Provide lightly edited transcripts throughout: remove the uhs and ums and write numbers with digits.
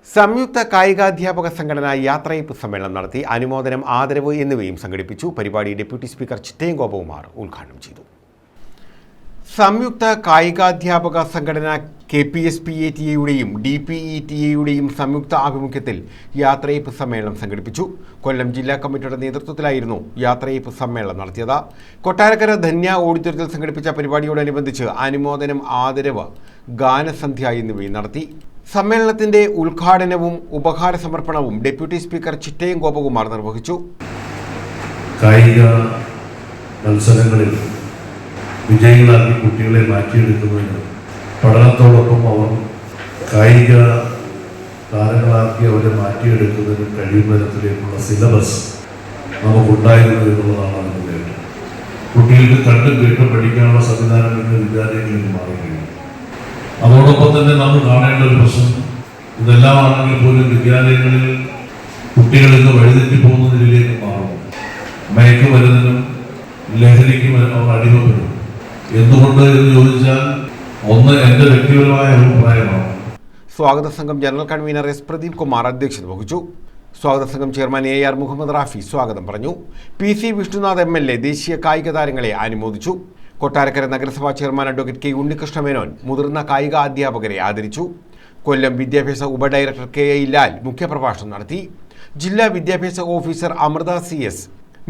സംയുക്ത കായികാധ്യാപക സംഘടന യാത്രയപ്പ് സമ്മേളനം നടത്തി അനുമോദനം, ആദരവ് എന്നിവയും സംഘടിപ്പിച്ചു. പരിപാടി ഡെപ്യൂട്ടി സ്പീക്കർ ചിറ്റയം ഗോപകുമാർ ഉദ്ഘാടനം ചെയ്തു. സംയുക്ത കായികാധ്യാപക സംഘടന KPSPATA-യുടെയും DPETA-യുടെയും സംയുക്ത ആഭിമുഖ്യത്തിൽ യാത്രയപ്പ് സമ്മേളനം സംഘടിപ്പിച്ചു. കൊല്ലം ജില്ലാ കമ്മിറ്റിയുടെ നേതൃത്വത്തിലായിരുന്നു യാത്രയപ്പ് സമ്മേളനം നടത്തിയത്. കൊട്ടാരക്കര ധന്യ ഓഡിറ്റോറിയത്തിൽ സംഘടിപ്പിച്ച പരിപാടിയോടനുബന്ധിച്ച് അനുമോദനം, ആദരവ്, ഗാനസന്ധ്യ എന്നിവയും നടത്തി. സമ്മേളനത്തിന്റെ ഉദ്ഘാടനവും ഉപഹാര സമർപ്പണവും ഡെപ്യൂട്ടി സ്പീക്കർ ചിറ്റയം ഗോപകുമാർ നിർവഹിച്ചു. കായിക മത്സരങ്ങളിൽ വിജയികളാക്കി കുട്ടികളെ മാറ്റിയെടുക്കുന്നതിന് പഠനത്തോടൊപ്പം അവർ കായിക താരങ്ങളാക്കി അവരെ മാറ്റിയെടുക്കുന്നതിന് കഴിയുന്ന തരത്തിലേക്കുള്ള സിലബസ് നമുക്കുണ്ടായിരുന്നു എന്നുള്ളതാണ് അതിൻ്റെ നേട്ടം. കുട്ടികൾക്ക് കണ്ടും കേട്ടും പഠിക്കാനുള്ള സംവിധാനം ഇന്ന് വിദ്യാലയങ്ങളിൽ മാറുകയാണ്. അതോടൊപ്പം തന്നെ നമ്മൾ കാണേണ്ട ഒരു പ്രശ്നം, ഇതെല്ലാമാണെങ്കിൽ പോലും വിദ്യാലയങ്ങളിൽ കുട്ടികൾ ഇന്ന് വഴിതെറ്റി പോകുന്നതിലേക്ക് മാറും. മയക്കുമരുന്നിനും ലഹരിക്കും അവർ അടിമപ്പെടും. എന്തുകൊണ്ട് എന്ന് ചോദിച്ചാൽ, ഒന്ന് എൻ്റെ വ്യക്തിപരമായ അഭിപ്രായമാണ്. സ്വാഗത സംഘം general convener S. Pradeep Kumar അധ്യക്ഷത വഹിച്ചു. സ്വാഗത സംഘം ചെയർമാൻ AR മുഹമ്മദ് റാഫി സ്വാഗതം പറഞ്ഞു. PC വിഷ്ണുനാഥ് MLA ദേശീയ കായിക താരങ്ങളെ അനുമോദിച്ചു. കൊട്ടാരക്കര നഗരസഭാ chairman advocate K. Unnikrishna Menon മുതിർന്ന കായിക അധ്യാപകരെ ആദരിച്ചു. കൊല്ലം വിദ്യാഭ്യാസ ഉപഡയറക്ടർ KI ലാൽ മുഖ്യപ്രഭാഷണം നടത്തി. ജില്ലാ വിദ്യാഭ്യാസ officer Amrutha CS,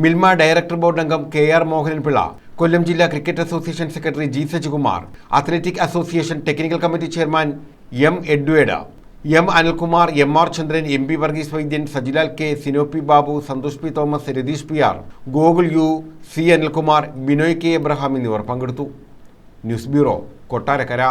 Milma director board അംഗം KR മോഹനൻ പിള്ള, കൊല്ലം ജില്ലാ cricket association secretary G. Sajikumar, athletic association technical committee chairman M. എഡ്വേഡ്, M. Anilkumar, MR Chandran, MP Varghese Vaidyan, Sajilal K, Sinopi Babu, Santhosh P. Thomas, Ratheesh PR, Gokul U, C. Anilkumar, Binoy K. Abraham എന്നിവർ പങ്കെടുത്തു. News bureau, Kottarakkara.